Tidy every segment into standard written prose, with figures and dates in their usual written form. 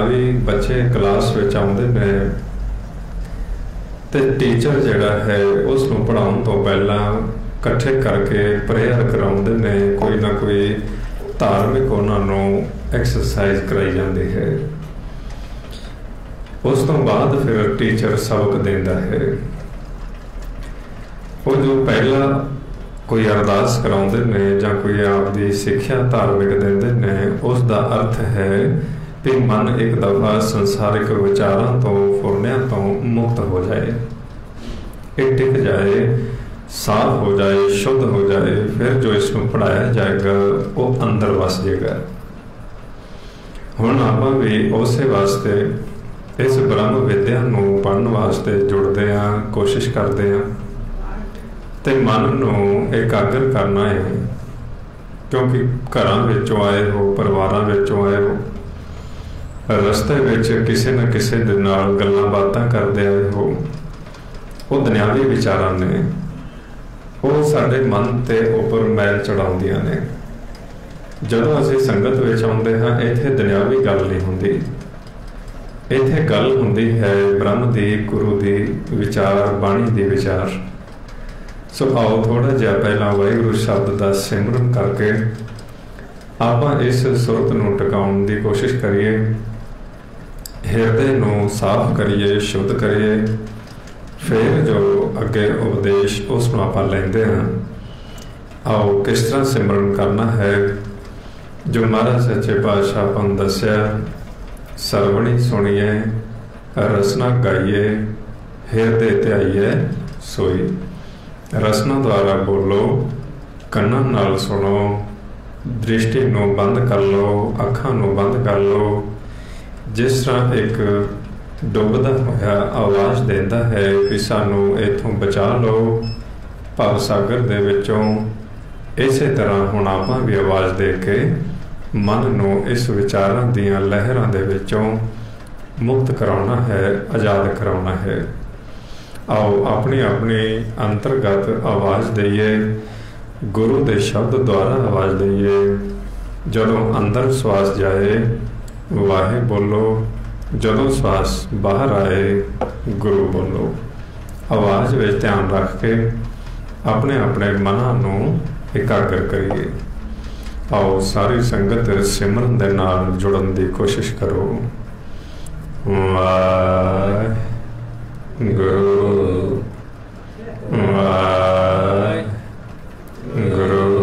भी बच्चे क्लास में आते ने तो टीचर जिहड़ा है उसनूं पढ़ाउण तो पहलां इकट्ठे करके प्रेयर कराउंदे ने, कोई ना कोई धार्मिक उन्होंने एक्सरसाइज कराई जाती है। उस तो बाद फिर टीचर सबक देता है। वो जो पहला कोई अरदास कराउंदे ने जां कोई आपकी सिक्ख्या धार्मिक देंदे ने, उसका अर्थ है कि मन एक दफा संसारिक विचारों तो फुरनिया तो मुक्त हो जाए, ये टिक जाए, साफ हो जाए, शुद्ध हो जाए, फिर जो इसमें पढ़ाया जाएगा वो अंदर वस जाएगा। हुण आपां भी उस वास्ते इस ब्रह्म विद्या नूं पढ़न वास्ते जुड़ते हैं, कोशिश करते हैं तो मन नूं एकाग्र करना है, क्योंकि घरां विचों आए हो, परिवारां विचों आए हो, रस्ते विच किसी न किसी दे नाल गल्लां बातां करदे आए हो, वो दुनियावी विचारां ने वो साडे मन ते उपर मैल चढ़ाउंदियां ने। जदों असीं संगत विच आउंदे हां, इत्थे दुनियावी गल नहीं हुंदी, इत्थे गल हुंदी है ब्रह्म दी, गुरु दी विचार, बाणी दी विचार। सो आओ थोड़ा जिहा पहलां वाहिगुरू शब्द दा सिमरन करके आपां इस सुरत नूं टिकाउण दी कोशिश करिए, हिरदे नूं साफ करिए, शुद्ध करिए, फिर जो अगे उपदेश उसनूं आपां लैंदे हां। आओ किस तरह सिमरन करना है जो महाराज सच्चे पातशाह आपां नूं दस्सिया, सरवणी सुणीए, रसना गाइए, हिरदे ध्याइए सोई। रसना द्वारा बोलो, कन्नां नाल सुनो, दृष्टि नूं बंद कर लो, अखां नूं बंद कर लो। जिस तरह एक डुबदा होया आवाज़ देता है कि सानू इथों बचा लो भव सागर दे विचों, इस तरह हुण आपां भी आवाज़ दे के मन नूं इस विचारां दीयां लहरां दे विचों मुक्त कराउणा है, आज़ाद कराउणा है। आओ अपनी अपनी अंतरगत आवाज़ दईए, गुरु के शब्द द्वारा आवाज़ दईए। जदों अंदर श्वास जाए वाहे बोलो, जदों श्वास बाहर आए गुरु बोलो। आवाज़ में ध्यान रख के अपने अपने मनां नूं एकाग्र करिए। आओ सारी संगत सिमरन दे नाल जुड़न की कोशिश करो। गुरु गुरु गुरु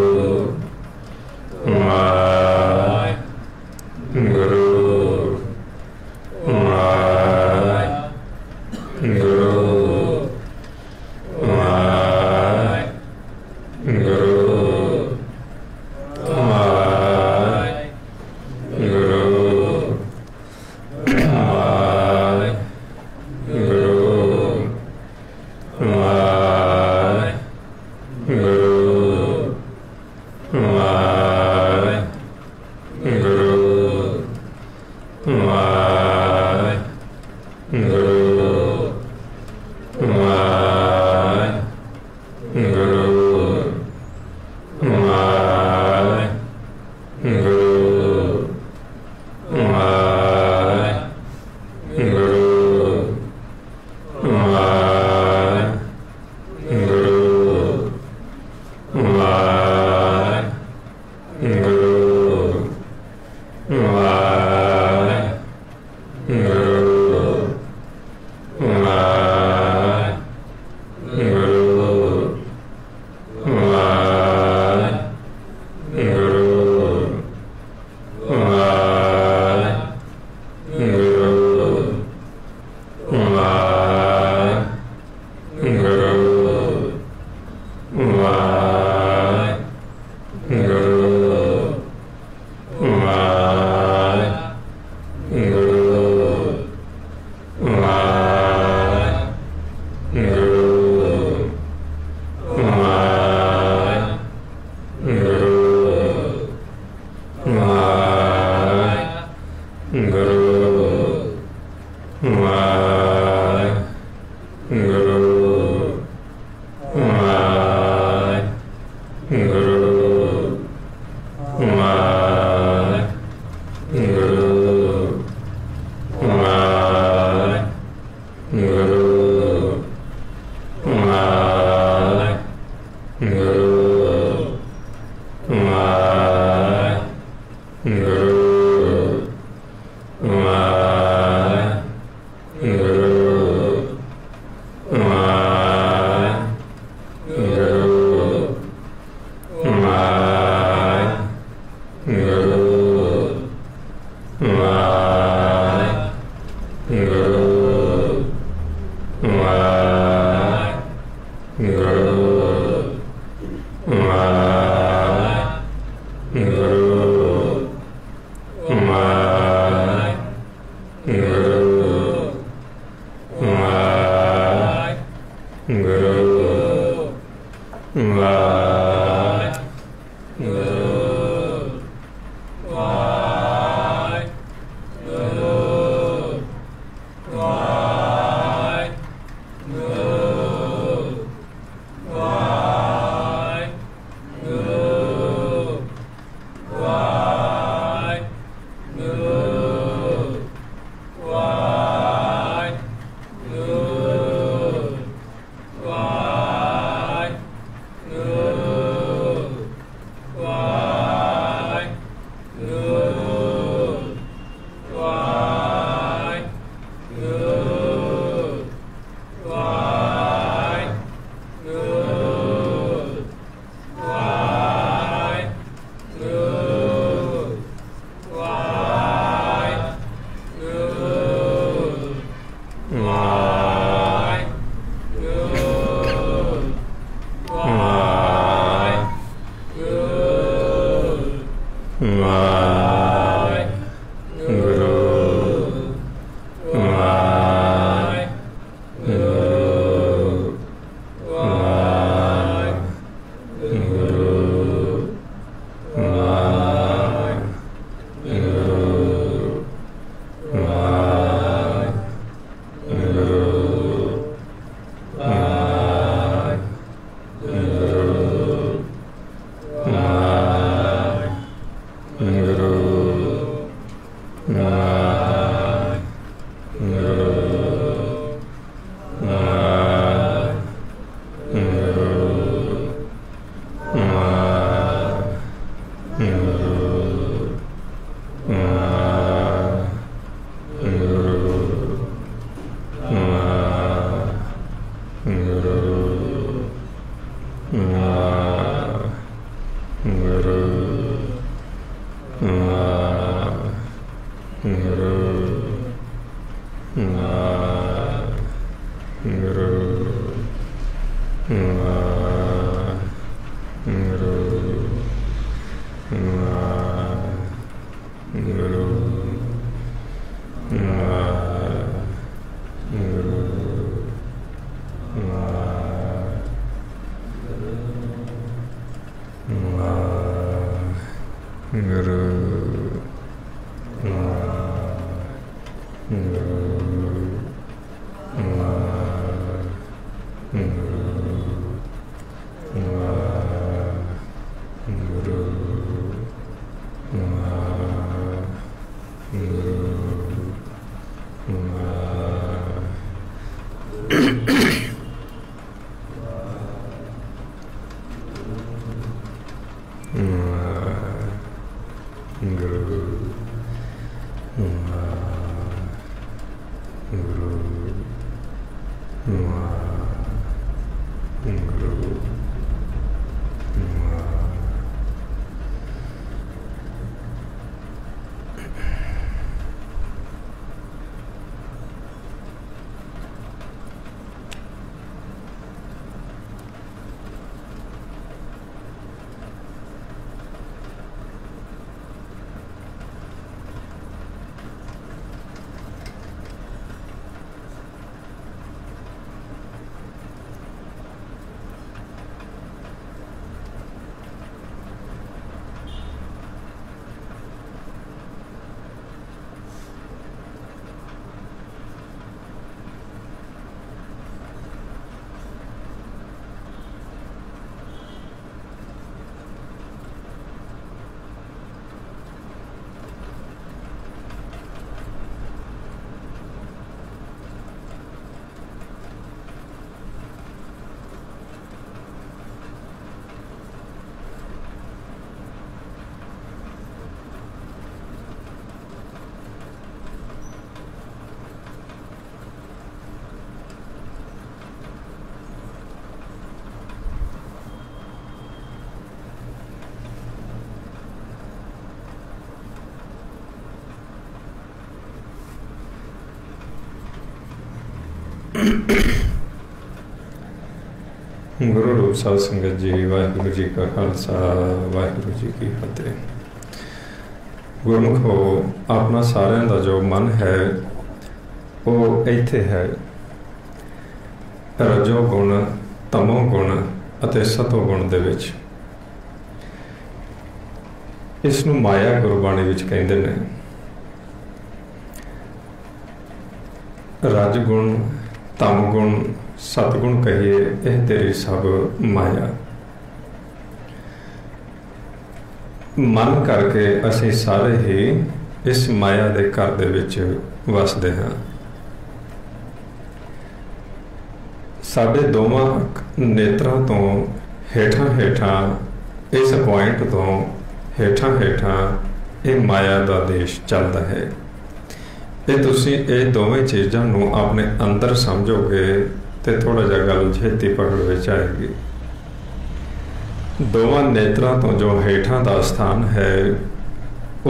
गुरु रूप साध संगत जी, वाहिगुरु जी का खालसा, वाहिगुरु जी की फतेह। गुरमुखो, अपना सारिਆਂ ਦਾ जो मन है वो ਇੱਥੇ है। रजो गुण, तमो गुण ਅਤੇ ਸਤੋ ਗੁਣ ਦੇ ਵਿੱਚ। ਇਸ ਨੂੰ ਮਾਇਆ ਗੁਰਬਾਣੀ ਵਿੱਚ ਕਹਿੰਦੇ ਨੇ। रज गुण, तम गुण, सतगुण कहिए यह तेरी सब माया। मन करके असीं सारे ही इस माया के घर दे विच वसदे हां। साडे दोवां नेत्रां तो हेठां हेठां, इस पॉइंट तो हेठां हेठां ये माया का देश चलता है। ये तुसीं ये दोवें चीज़ां नूं अपने अंदर समझोगे तो थोड़ा जिहा गल छेती पकड़ विच आएगी। दोवां नेत्रां तो जो हेठां दा स्थान है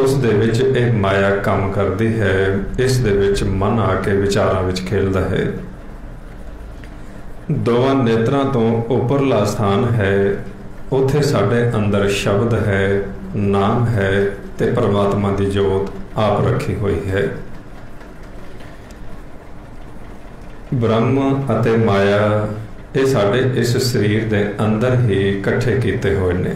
उस दे विच एक माया काम करती है। इस दे विच मन आके विचारां विच खेलदा है। दोवां नेत्रां तो उपरला स्थान है, उत्थे साडे अंदर शब्द है, नाम है ते परमात्मा की जोत आप रखी हुई है। ब्रह्म अते माया ये साडे इस शरीर दे अंदर ही इकट्ठे कीते हुए ने।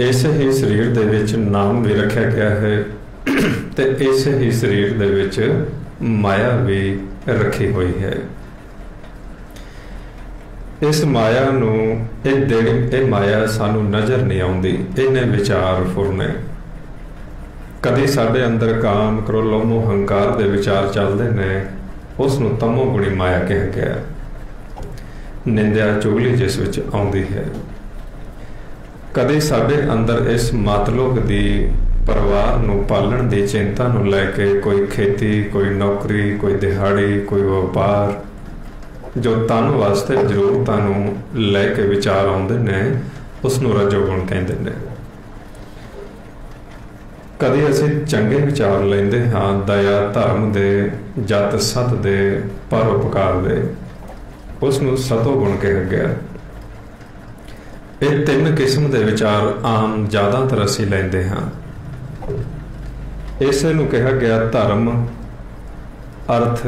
इस ही शरीर दे विच नाम भी रखा गया है ते इस ही शरीर दे विच माया भी रखी हुई है। इस माया नूं ये माया सानू नज़र नहीं आउंदी। इन्हें विचार फुरने कदी साडे अंदर काम, क्रोध, मोह, हंकार दे विचार चलते ने, उसनूं तमो गुणी माया कहा गया। निंदिया, चुगली जिस विच आउंदी है। कदी साडे अंदर इस मतलोक दी, परिवार नूं पालण दी चिंता नूं लैके कोई खेती, कोई नौकरी, कोई दिहाड़ी, कोई व्यापार, जो तन वास्ते जरूरतां नूं लैके विचार आउंदे ने, उसनूं रजोगुण कहंदे ने। कदी असीं चंगे विचार लैंदे हाँ, दया, धर्म दे, जत सत दे, परोपकार दे, उसनूं सतो गुण कहा गया। ये तीन किस्म के विचार आम ज़्यादातर असीं लैंदे हाँ। इस नूं कहा गया धर्म, अर्थ,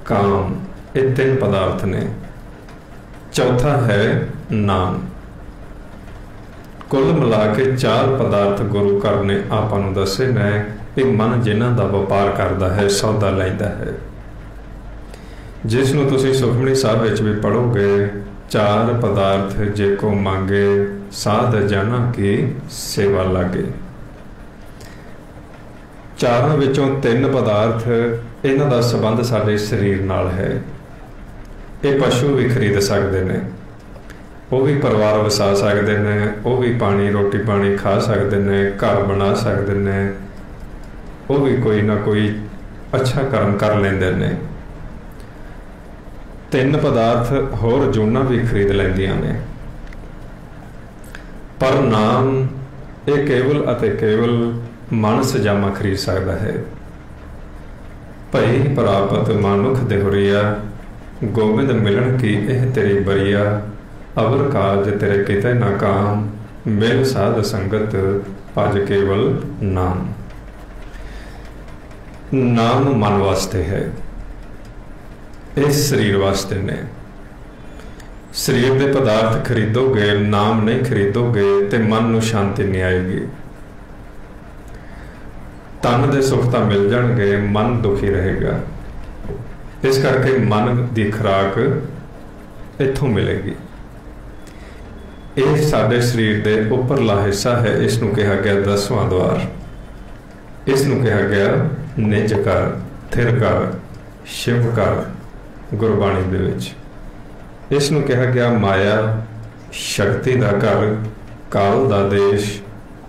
काम। ये तीन पदार्थ ने। चौथा है नाम। कुल मिला के चार पदार्थ गुरु घर ने आपां नूं दसे ने कि मन जिन्हां दा व्यापार करता है, सौदा लैंदा है। जिसनूं तुसीं सुखमनी साहिब विच भी पढ़ोगे, चार पदार्थ जे को मांगे साध जना की सेवा लागे। चारां विचों तीन पदार्थ इन्हां दा संबंध साडे शरीर नाल है। ये पशु भी खरीद सकते हैं, वो भी परिवार वसा सकते हैं, वो भी पानी, रोटी पानी खा सकते हैं, घर बना सकते हैं, वो भी कोई ना कोई अच्छा कर्म कर लेंदे ने। तीन पदार्थ होर जूना भी खरीद लैंदियां ने। पर नाम ये केवल अते केवल मन सजामा खरीद सकता है। भई प्रापत मानुख देहुरिया, गोबिंद मिलन की एह तेरी बरिया, अवर काज तेरे किते ना काम, मिल साध संगत भज केवल नाम। नाम मन वास्ते है, इस शरीर वास्ते ने। शरीर के पदार्थ खरीदोगे, नाम नहीं खरीदोगे तो मन नूं शांति नहीं आएगी। तन दे सुख तां मिल जाणगे, मन दुखी रहेगा। इस करके मन की खुराक इत्थों मिलेगी। यह साडे शरीर के उपरला हिस्सा है। इसनूं कहा गया 10वां द्वार। इसनूं कहा गया निज कर, थिर कर, शिव कर गुरबाणी दे विच। इसनूं कहा गया माया, शक्ति का घर, काल का देश,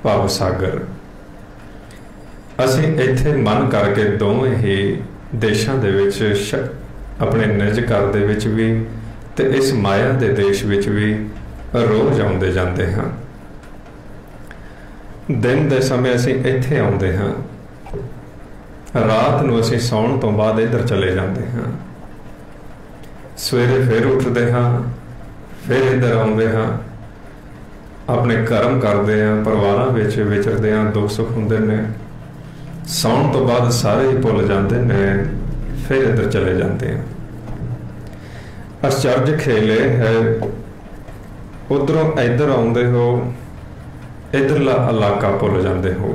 भव सागर। असीं इत्थे मन करके दोवें ही देशां दे विच, अपने निज घर दे विच भी ते इस माया दे देश विच भी रोज़ आउंदे जांदे हाँ। दिन के समय असीं इत्थे आउंदे हाँ। रात नूं असीं सौण तो बाद इधर चले जाते हाँ, सवेरे फिर उठते हाँ, फिर इधर आउंदे हाँ, अपने कर्म करते हैं, परिवारां विच विचरदे हैं, दुख सुख हुंदे ने, सौण तो बाद सारे ही भुल जाते हैं, फिर इधर चले जाते हैं। आश्चर्य खेल है, उधरों इधर आउंदे हो, इधरला इलाका भुल जाते हो,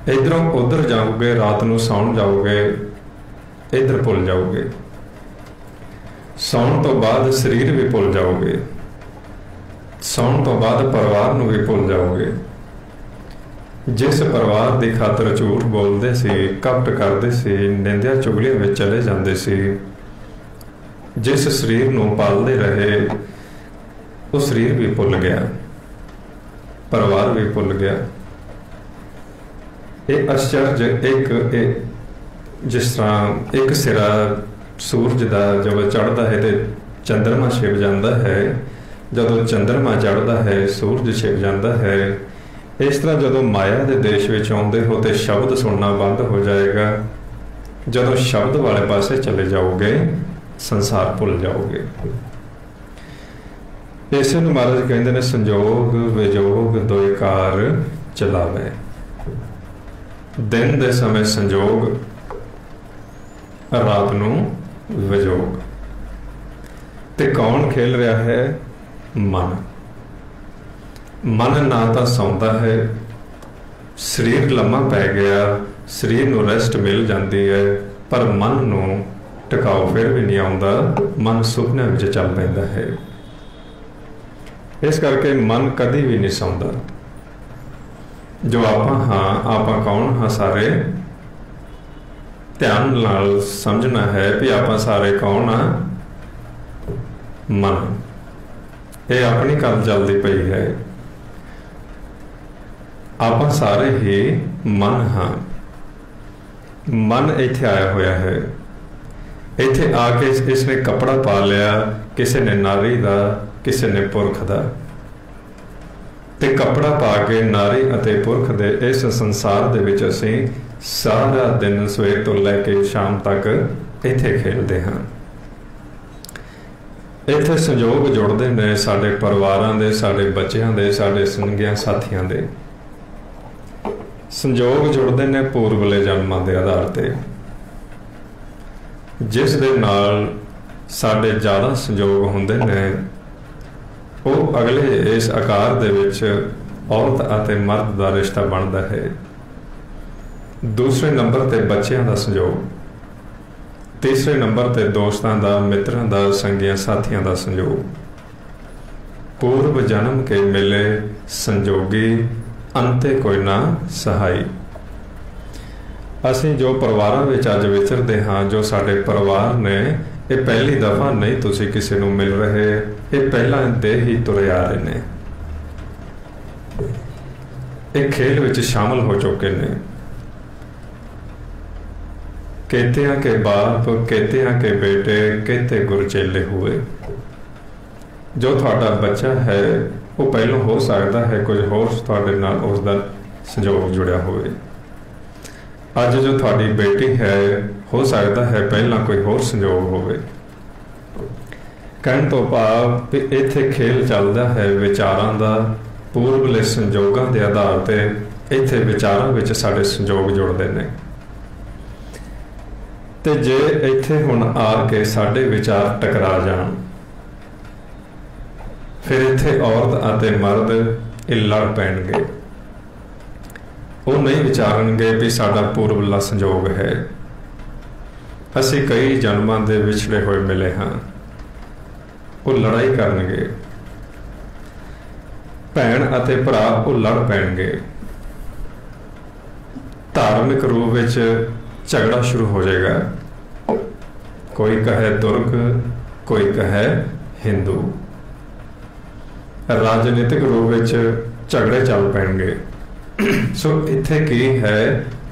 इधरों उधर जाओगे, रात नूं सौण जाओगे, इधर भुल जाओगे, सौण तो बाद शरीर भी भुल जाओगे, सौण तो बाद परिवार नूं भी भुल जाओगे। जिस परिवार की खातर झूठ बोलते सी, कपट करते सी, निंदिया चुगलियां विच चले जाते सी, जिस शरीर नूं पालते रहे वो शरीर भी भुल गया, परिवार भी भुल गया। एक आश्चर्य एक जिस तरह एक सिरा सूरज का जब चढ़ता है तो चंद्रमा छिप जाता है, जदों चंद्रमा चढ़ता है सूरज छिप जाता है, इस तरह जदों माया के देश में आउंदे हो तो शब्द सुनना बंद हो जाएगा, जदों शब्द वाले पासे चले जाओगे संसार भुल जाओगे। इस नूं महाराज कहते हैं संजोग विजोग दोए कार चलावे। दिन दे समय संजोग, रात नूं विजोग। ते कौन खेल रहा है? मन। मन ना तो सौंदा है, शरीर लम्मा पै गया, शरीर नूं रेस्ट मिल जाती है, पर मन नूं टिकाओ फिर भी नहीं आउंदा, मन सुपने विच चल पैंदा है। इस करके मन कभी भी नहीं सौंदा। जो आपां हाँ, आपां कौन हाँ सारे, ध्यान नाल समझना है भी आपां सारे कौन हाँ? मन। ये अपनी गल चलती पई है, आपां सारे ही मन हाँ। मन इत्थे आया होया है, इत्थे आके इसने कपड़ा पा लिया, किसी ने नारी का, किसी ने पुरख का, ते कपड़ा पा के नारी अते पुरख दे इस संसार दे विच असीं सारा दिन सवेर तो लैके शाम तक इत्थे खेलते हाँ। इत्थे संजोग जुड़ते हैं साडे परिवारां दे, साडे बच्चों दे, साडे संगियां साथियां दे। संजोग जुड़ते हैं पूर्वले जन्मां दे आधार ते, जिस दे नाल साडे ज़्यादा संजोग हुंदे ने, वो अगले इस आकार दे विच औरत अते मर्द का रिश्ता बनता है। दूसरे नंबर ते बच्चों का संजोग, तीसरे नंबर ते दोस्तों का, मित्रों का, संगियां साथियों का संजोग। पूर्व जन्म के मिले संजोगी, अंते कोई ना सहाई। असीं जो परिवारां विच अज विचरदे हाँ, जो साडे परिवार ने, ये पहली दफा नहीं तुसी किसी नूं मिल रहे, ये पहला दे ही तुरे आ रहे ने, एक खेल विच शामिल हो चुके ने। कहतियां के बाप, कहतियां के बेटे, कहते गुरचेले हुए। जो थोड़ा बच्चा है वो पहलों हो सकता है कुछ होर थोड़े नाल उसका संजोग जुड़िया होवे। अज जो थोड़ी बेटी है हो सकता है पहला कोई होर संजोग होवे। कहण तो भाव इत्थे खेल चलता है विचारां दा, पूर्वले संजोगां दे आधार ते इत्थे विचारां विच साडे संजोग जुड़दे ने। ते जे इत्थे हुण आके साडे विचार टकरा जाण, फिर इत्थे औरत अते मर्द ये लड़ पैणगे। वो नहीं विचारनगे भी साडा पूर्वला संजोग है, असीं कई जन्मां दे विछड़े होए मिले हाँ। वो लड़ाई करनगे, भैण अते भरा वो लड़ पैणगे। धार्मिक रूप विच झगड़ा शुरू हो जाएगा, कोई कहे तुर्क, कोई कहे हिंदू। राजनीतिक रूप विच झगड़े चल पैणगे। सो इत्थे की है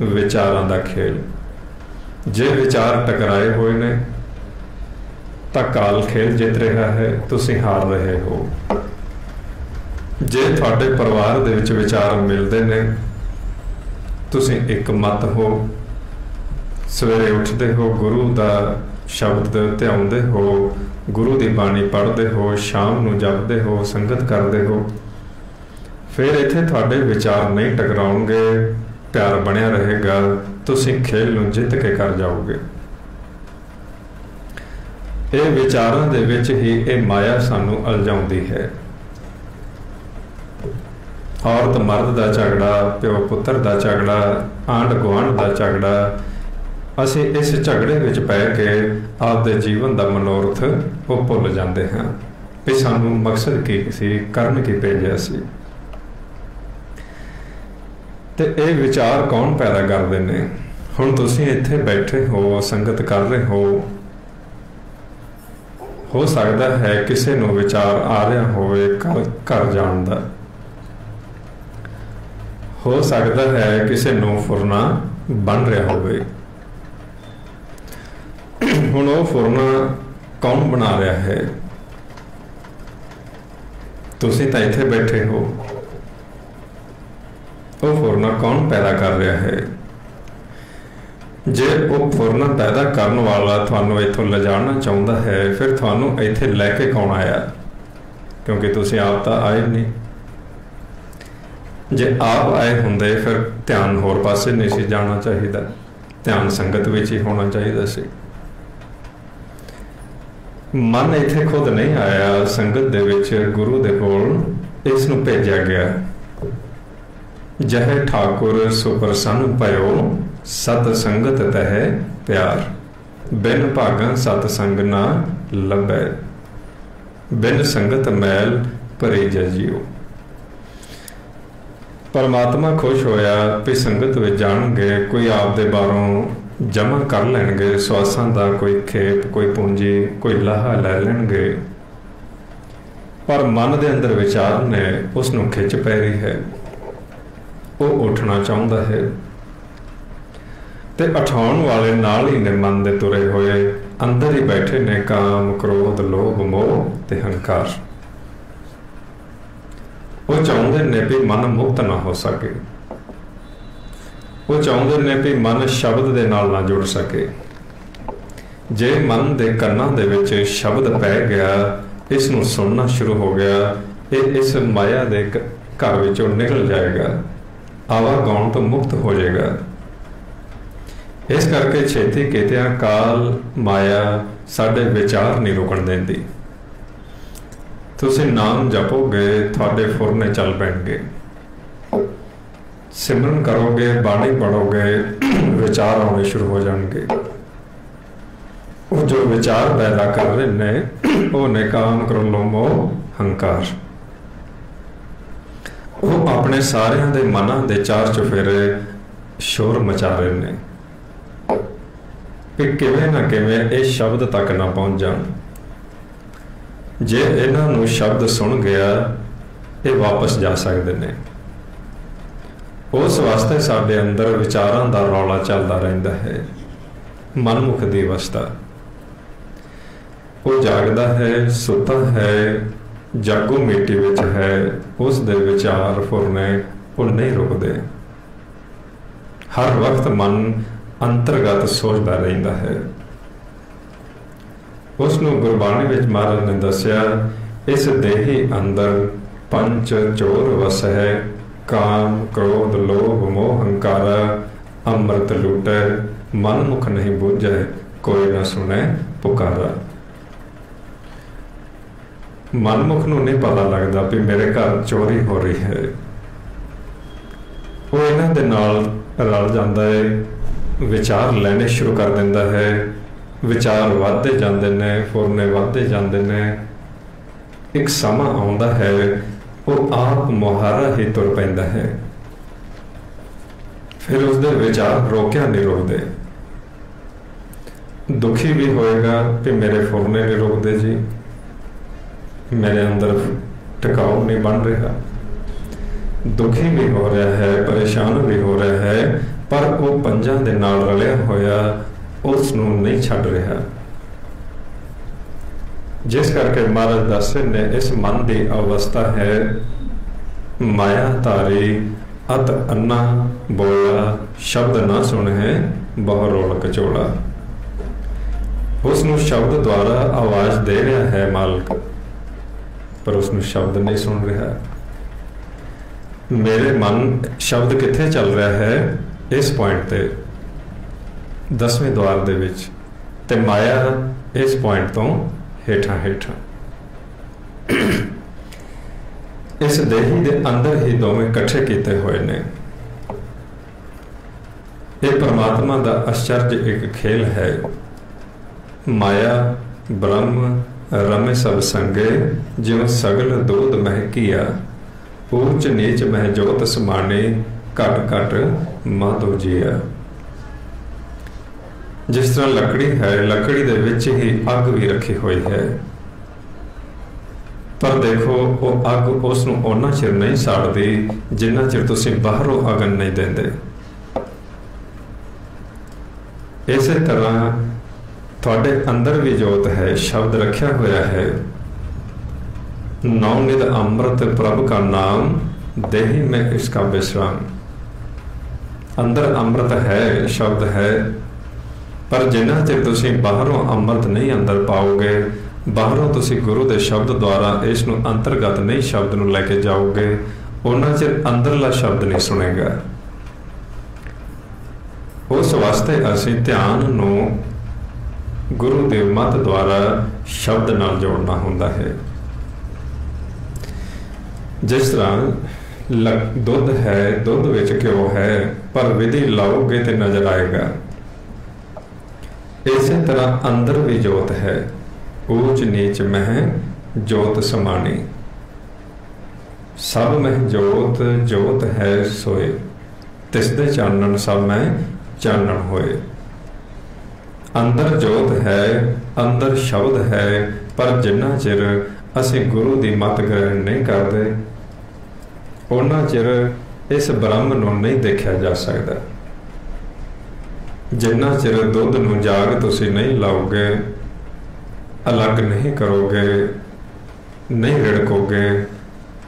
विचारां दा खेल। जे विचार टकराए हुए ने तां काल खेल जित रहा है, तुसीं हार रहे हो। जे तुहाडे परिवार दे विच विचार मिलदे ने तुसीं एक मत हो। सवेरे उठते हो, गुरु का शब्द ध्याउंदे हो, गुरु की बाणी पढ़ते हो, शाम नूं जपते हो, संगत करते हो। फिर इत्थे तुहाडे विचार नहीं टकराउणगे, प्यार बनिया रहेगा, तुसीं खेल नूं जित के कर जाओगे। ये विचारां दे विच ही ये माया सानू अलझाउंदी है। औरत मर्द का झगड़ा, प्यो पुत्र का झगड़ा, आंढ गुआंढ का झगड़ा, असीं इस झगड़े विच पै के आपदे जीवन का मनोरथ वो भुल जाते हैं भी सानू मकसद की सी, करन की भेजिया सी। ते ये विचार कौन पैदा करते हैं? हुण तुसीं इत्थे बैठे हो, संगत कर रहे हो सकता है किसी नूं विचार आ रहा होवे घर जाण दा, हो सकता है किसी नूं फुरना बन रहा होवे। हुण वो फुरना कौन बना रहा है? तुसीं तां इत्थे बैठे हो। वो फुरना कौन पैदा कर रहा है? जे वो फुरना पैदा करने वाला थानू इत्थों ले जाना चाहता है, फिर थानू इत्थे लैके कौन आया? क्योंकि तुसीं आप तो आए नहीं। जे आप आए होंदे फिर ध्यान होर पासे नहीं सी जाना चाहिए, ध्यान संगत विच ही होना चाहिए सी। मन इत्थे खुद नहीं आया, संगत दे विच गुरु दे कोल इस नूं भेजा गया। जह ठाकुर सुप्रसन्न भयो, सत संगत तह प्यार, बिन भागन सतसंग ना लभै, बिन संगत मैल भरी जजियो। परमात्मा खुश होया भी संगत विच जाणगे, कोई आपदे बारों जमा कर लैणगे, स्वासां दा कोई खेप, कोई पूंजी, कोई लाहा लै लैणगे। पर मन दे अंदर विचार ने उस नूं खिच पै रही है, वो उठना चाहता है। ते उठाउण वाले नाल ही ने मन दे तुरे होए, अंदर ही बैठे ने काम, क्रोध, लोभ, मोह ते हंकार। वो चाहते ने भी मन मुक्त ना हो सके, वो चाहते ने भी मन शब्द दे नाल ना जुड़ सके। जे मन दे कन्नां दे विच शब्द पै गया, इस नूं सुनना शुरू हो गया, ये इस माया दे घर विचों निकल जाएगा, आवागौण तो मुक्त हो जाएगा। इस करके छेती कीतिया काल माया साडे विचार नहीं रुकण देंदी। तुसीं नाम जपोगे, थोड़े फुरने चल पैणगे, सिमरन करोगे, बाणी पढ़ोगे, विचार आने शुरू हो जाएंगे। वो जो विचार पैदा कर रहे ने वो ने काम, क्रोध, मोह, हंकार। वो अपने सारियां दे मनां दे चार चुफेरे शोर मचा रहे ने कि किवें ना किवें इस शब्द तक ना पहुंच जाण। जे इन्हां नूं शब्द सुन गया, ये वापस जा सकते ने। उस वास्ते साडे अंदर विचारां दा रौला चलदा रहिंदा है। मनमुख दी अवस्था, वो जागदा है, सुता है, जागो मिट्टी विच है, उस दे विचार फुरने वो नहीं रुकते। हर वक्त मन अंतरगत सोचता रहिंदा है। उसनूं गुरबाणी विच महाराज ने दस्या, इस देही अंदर पंच चोर वस है, काम, क्रोध, लोभ, मोह, हंकारा, अमृत लूटे, मनमुख नहीं बूझे, कोई ना सुने पुकारा। मनमुख नूं नहीं पता लगता भी मेरे घर चोरी हो रही है, वो इन्हां दे नाल रल जांदा है, विचार लैने शुरू कर दिंदा है, विचार वधदे जांदे ने, फुरने वधदे जांदे ने। एक समा आउंदा है, वो आप मुहारा ही तुर पैंदा है, फिर उसदे विचार रोकिया नहीं रुकदे। दुखी भी होएगा कि मेरे फुरने नहीं रुकदे जी, मेरे अंदर टिकाऊ नहीं बन रहा। दुखी भी हो रहा है, परेशान भी हो रहा है, पर वो पंजां दे नाल रलिया होया उस नूं नहीं छड्ड रहा। जिस करके महाराज दसदे ने इस मन की अवस्था है माया धारी अत अन्ना बोला शब्द ना सुने बहु रोल कचोला। उसनू शब्द द्वारा आवाज़ दे रहा है मालिक, पर उसनू शब्द नहीं सुन रहा। मेरे मन शब्द कित्थे चल रहा है? इस पॉइंट ते 10वें द्वार दे विच, ते माया इस पॉइंट तो हेठां हेठां। इस देही दे अंदर ही दोवें कट्ठे कीते हुए ने। ये परमात्मा दा आश्चर्य एक खेल है। माया ब्रह्म रमे सब संगे, जिवें सगल दूध महकिया, ऊंच नीच मह जोत समाने, घट घट माधो जिया। जिस तरह लकड़ी है, लकड़ी दे विच ही अग भी रखी हुई है, पर देखो वो अग उसनू उन्ना चिर नहीं साड़दी जिन्ना चिर तुसीं बाहरों अगन नहीं देंदे। इस तरह तुहाडे अंदर भी जोत है, शब्द रखा हुआ है। नवनिध अमृत प्रभु का नाम, देही में इसका विश्राम। अंदर अमृत है, शब्द है, पर जिन्ना चिर तुसीं बाहरों अमृत नहीं अंदर पाओगे, बाहरों तुसीं गुरु के शब्द द्वारा इसनू अंतरगत नहीं शब्द नू लैके जाओगे, उन्ना चिर अंदरला शब्द नहीं सुनेगा। उस वास्ते असीं ध्यान नू गुरु के मत द्वारा शब्द नाल जोड़ना हुंदा है। जिस तरह दुध है, दुध विच घ्यो है, पर विधि लाओगे तो नजर आएगा। इस तरह अंदर भी जोत है, ऊंच नीच मह जोत समानी। सब मह जोत, जोत है सोए, तिसदे चानन सब में चानन होए। अंदर जोत है, अंदर शब्द है, पर जिन्ना चिर असी गुरु की मत ग्रहण नहीं करते, उन्ना चिर इस ब्रह्म नू नहीं देखा जा सकता। जिन्ना चिर दुध नू जाग तुसी नहीं लाओगे, अलग नहीं करोगे, नहीं रिड़कोगे,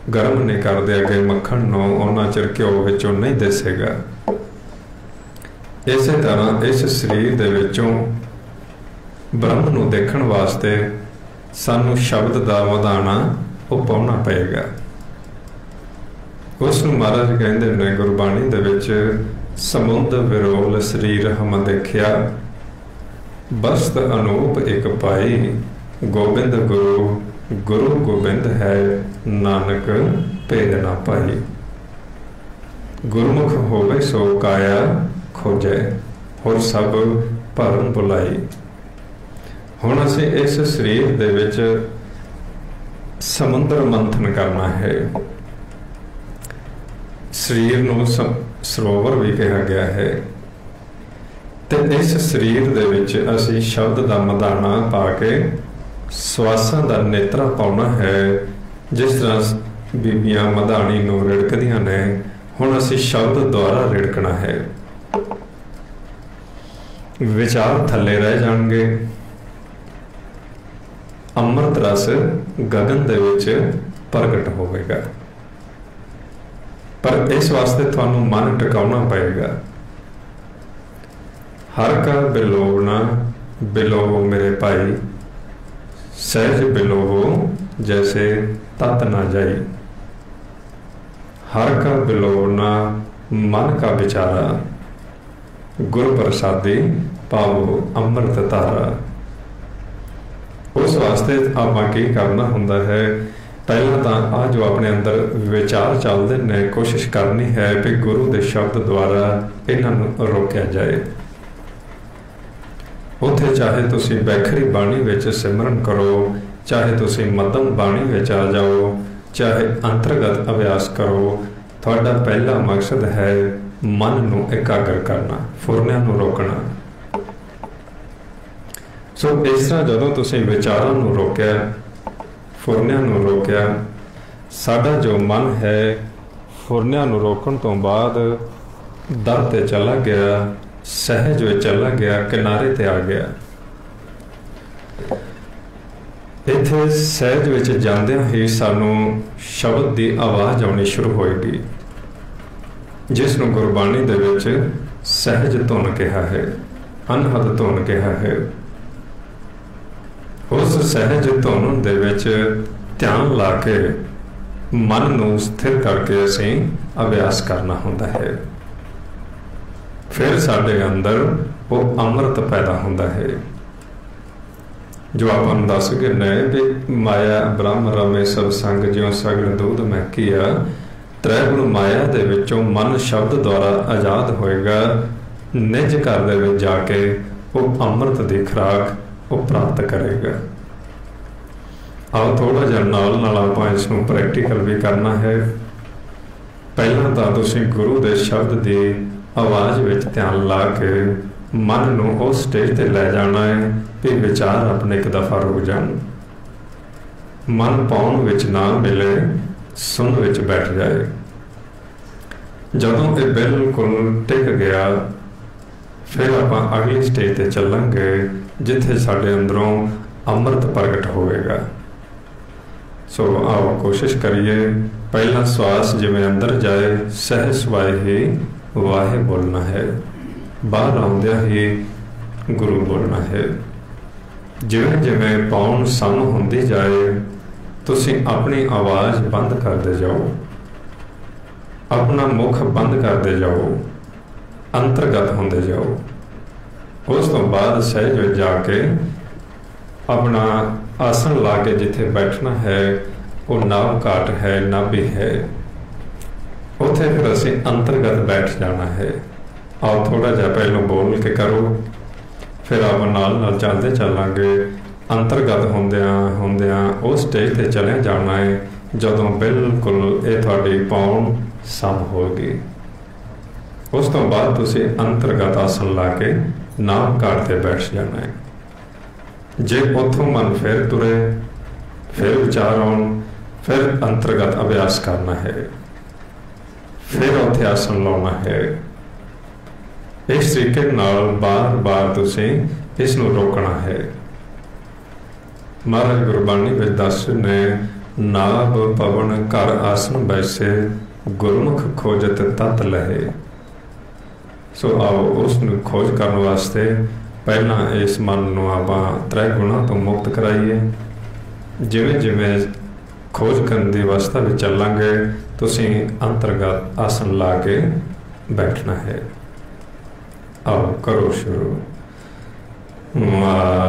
गर्म नहीं कर देगे मक्खन नू, उन्ना चिर घ्यो विचों नहीं दिसेगा। इस तरह इस शरीर दे विचों ब्रह्म नू देखण वास्ते सानू शब्द दा वधाना वो पाउणा पएगा। उसनू महाराज कहंदे ने गुरबाणी दे विच, समुंद विरोल शरीर हम देखिया, बस्त अनूप एक पाई, गोबिंद गुरु गुरु गोबिंद है, नानक भेद ना पाई। गुरमुख होवे सो काया खोजे, होर सब भरम बुलाई। हुण असीं इस शरीर दे विच समुंदर मंथन करना है। शरीर नूं सरोवर भी कहा गया है, ते इस शरीर दे विच असीं शब्द दा मदाना पा के सवासां दा नेत्रा पाउणा है। जिस तरह बीबियां मधानी नूं रिड़कदियां ने, हुण असीं शब्द द्वारा रिड़कना है। विचार थल्ले रह जाणगे, अमृत रस गगन दे विच प्रगट होवेगा। पर इस वास्ते तुहानू मन टिकाउणा पएगा। हर का बिलोवना, बिलोवो मेरे भाई, सहज बिलोवो जैसे तत ना जाई। हर का बिलोवना मन का विचारा, गुर प्रसादी पावो अमृत तारा। उस वास्ते आपां की करना हुंदा है, पहला तो आ जो अपने अंदर विचार चलते ने, कोशिश करनी है भी गुरु के शब्द द्वारा इन्हां रोकया जाए। उत्थे चाहे तुसी बैखरी बाणी विच सिमरन करो, चाहे तुसी मध्यम बाणी विच आ जाओ, चाहे अंतर्गत अभ्यास करो, तुहाडा पहला मकसद है मन नूं एकाग्र करना, फुरनियां नूं रोकना। सो इस तरह जदों तुसी विचारां नूं रोकिया, फुरनियां नूं रोकिया, साडा जो मन है फुरनियां नूं रोकण तो बाद दर ते चला गया, सहज विच चला गया, किनारे ते आ गया। इत्थे सहज विच जांदियां ही सानू शब्द की आवाज़ आउणी शुरू होएगी। जिस नूं गुरबाणी दे विच सहज धुन कहा है, अनहद धुन कहा है। उस सहज धुन दे विच ध्यान ला के मन नूं स्थिर करके असीं अभ्यास करना हुंदा है। फिर साडे अंदर वो अमृत पैदा हुंदा है। जो आपां नूं दस गए ने भी माया ब्रह्म रमे सब संग ज्यों सगल दूध महकिया, त्रैगुण माया दे विचों मन शब्द द्वारा आजाद होएगा, निज घर दे विच जाके वो अमृत दी खुराक वो प्राप्त करेगा। आओ थोड़ा जिहा नाल नाल आपां इस नूं प्रैक्टिकल भी करना है। पहलां तां तुसीं गुरु दे शब्द दी आवाज़ विच ध्यान ला के मन नूं उस स्टेज ते लै जाना है कि विचार अपने एक दफा रुक जान, मन पाउण विच ना मिले, सुन विच बैठ जाए। जदों ये बिल्कुल टिक गया, फिर आपां अगली स्टेज ते चलांगे जिथे साडे अंदरों अमृत प्रगट होएगा। सो आओ कोशिश करिए, पहला श्वास जिवें अंदर जाए सहज सुभाए ही वाहे बोलना है, बाहर आउंदिया ही गुरु बोलना है। जिवें जिवें पाउण सम हुंदी जाए तुसीं अपनी आवाज़ बंद करते जाओ, अपना मुख बंद करते जाओ, अंतर्गत होंदे जाओ। उस तो बाद सहज जाके अपना आसन ला के जिथे बैठना है वो नाभ घाट है, नाभि है, उत्थे फिर असीं अंतर्गत बैठ जाना है। आओ थोड़ा जिहा पहलों बोल के करो, फिर आप नाल नाल चलते चलांगे। अंतर्गत होंदियां होंदियां उस स्टेज ते चले जाना है जदों बिल्कुल ये तुहाडी पाउण सम होगी। उस तो बाद तुसीं अंतर्गत आसन ला के नाभ घाट ते बैठ जाना है। जे उथों मन फिर तुरे, फिर विचार आउण, फिर अंतर्गत अभ्यास करना है, फिर उत्थे आसन लाउणा है। इस तरीके नाल बार बार तुसीं इस नूं रोकना है। महाराज गुरबाणी विच दस ने नाभ पवन घर आसन बैसे, गुरमुख खोजत तत लहे। सो आओ उस नूं खोज करने वास्ते पहला इस मन नूं आपां त्रै गुणां तो मुक्त कराइए। जिवें जिवें खोज करने की अवस्था में चलांगे तुसीं अंतर्गत आसन ला के बैठना है। आओ करो शुरू। Wow.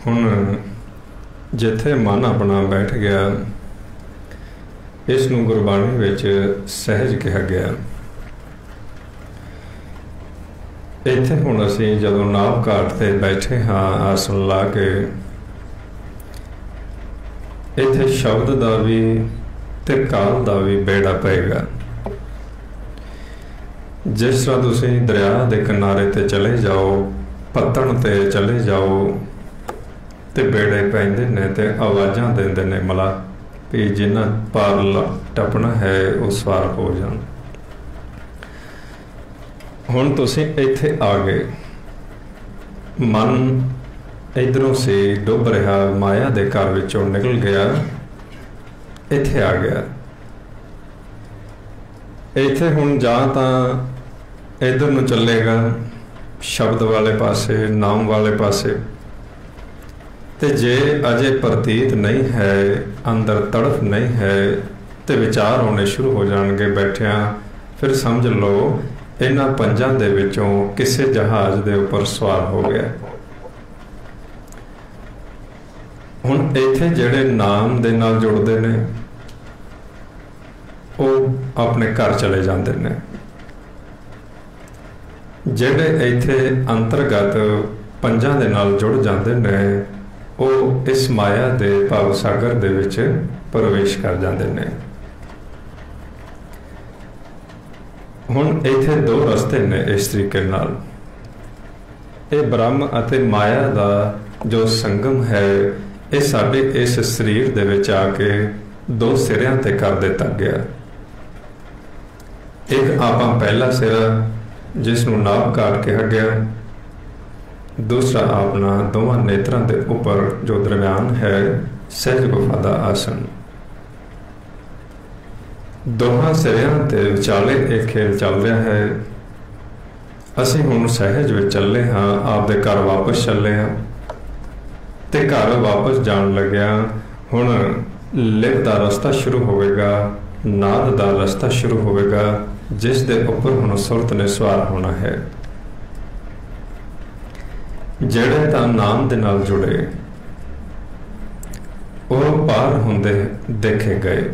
ਹੁਣ ਜਿੱਥੇ ਮਨ ਆਪਣਾ ਬੈਠ ਗਿਆ इस नूं गुरबाणी विच सहज कहा गया। इत्थे हुण असीं जदों नाव घाट ते बैठे हाँ आसन ला के, इत्थे शब्द दा भी ते काल दा भी बेड़ा पेगा। जिस तरह तुसीं दरिया दे किनारे ते चले जाओ, पत्तण ते चले जाओ ते बेड़े पैंदे ने ते आवाज़ां देंदे ने मला भी जिन्हां पार टपना है वो सवार हो जाण। हुण तुसीं इत्थे आ गए, मन इधरों से डुब रहा, माया दे घर विचों निकल गया, इत्थे आ गया। इत्थे हुण जां तां इधर नूं चलेगा शब्द वाले पासे, नाम वाले पासे, ते जे अजे प्रतीत नहीं है, अंदर तड़फ नहीं है, तो विचार होने शुरू हो जाएंगे बैठिया, फिर समझ लो इन्हां पंजां दे विचों किसी जहाज दे उपर सवार हो गया। हुण इत्थे जिहड़े नाम दे नाल जुड़दे ने वो अपने घर चले जाते ने, जिहड़े इत्थे अंतरगत पंजां दे नाल जुड़ जाते ने वो इस माया दे भाव सागर दे विच प्रवेश कर जाते ने। हुण इत्थे दो रस्ते ने इस तरीके नाल, ये ब्रह्म अते माया दा जो संगम है ये साडे इस शरीर दे विच आके दो सिरियां ते कर दिता गया। एक आपां पहला सिरा जिसनूं नाभ घाट कहा गया, दूसरा अपना दोवां नेत्रां दे उपर जो दरम्यान है सहज गुफा दा आसन। दोहां सिरियां ते विचाले एक खेल चल रहा है। असीं हुण सहज विच चले हाँ, आपदे घर वापस चले हाँ, ते घर वापस जाण लग्या हुण लिव दा रस्ता शुरू होवेगा, नाद दा रस्ता शुरू होवेगा, जिस दे उपर हुण सुरत ने सवार होना है। जिहड़े तां नाम दे नाल जुड़े वो पार हुंदे देखे गए,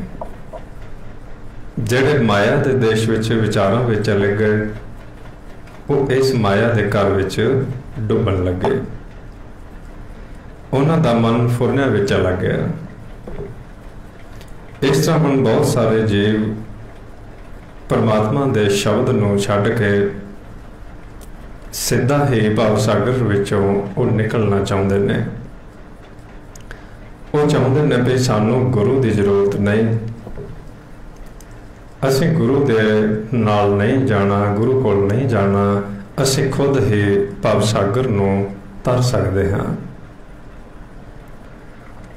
जिहड़े माया दे देश विच विचारां विच चले गए वो इस माया दे घर विच डुबन लगे। उन्हां दा मन फुरनियां विच चला गया। इस तरह हुण बहुत सारे जीव परमात्मा दे शब्द नूं छड्ड के सीधा ही भाव सागर विचों वो निकलना चाहुंदे ने। वो चाहुंदे ने भी सानू गुरु की जरूरत नहीं, असीं गुरु दे नाल नहीं जाना, गुरु कोल नहीं जाना, असीं खुद ही भाव सागर नूं तर सकते हाँ।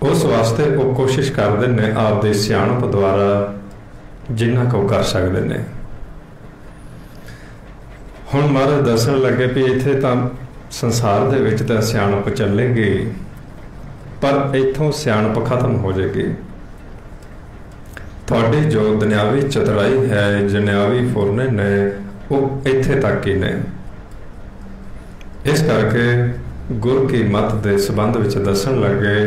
उस वास्ते वो कोशिश करते हैं आप दी सियाणप द्वारा जिन्ना को कर सकते हैं। हुण महाराज दसन लगे भी इत्थे तां संसार दे विच तां सियाणप चलेगी, पर इत्थों सियाणप खत्म हो जाएगी। थोड़ी जो दुनियावी चतुराई है, दुनियावी फुरने ने वो इत्थे तक ही ने। इस करके गुर की मत दे संबंध विच दसन लगे,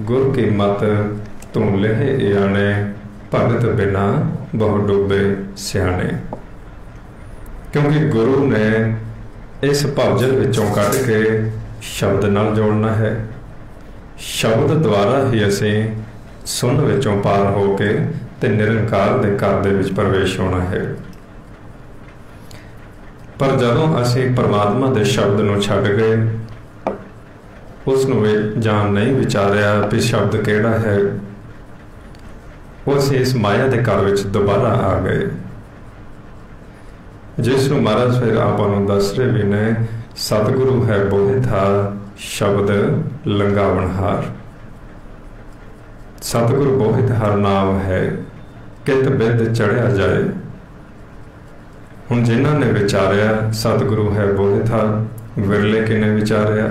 गुर की मत तू लेहे आने, भगत बिना बहु डूबे सियाने। क्योंकि गुरु ने इस भवजल विचों कढ़ के शब्द नाल जोड़ना है। शब्द द्वारा ही असीं सुन विचों पार हो के ते निरंकार दे घर दे विच प्रवेश होना है। पर जदों असीं परमात्मा दे शब्द नूं छड्ड गए, उसनूं जान नहीं विचारिया भी शब्द किहड़ा है, उस इस माया के घर विच दोबारा आ गए, जिसनूं महाराज फिर आपां नूं दस रहे भी ने, सतगुरु है बोहे था शब्द लंघावनहार। सतगुरु बोहित हर नाम है, कित बिद चढ़िया जाए। हुण जिन्हां ने विचारिया सतगुरु है बोहे था, विरले किने विचारिया।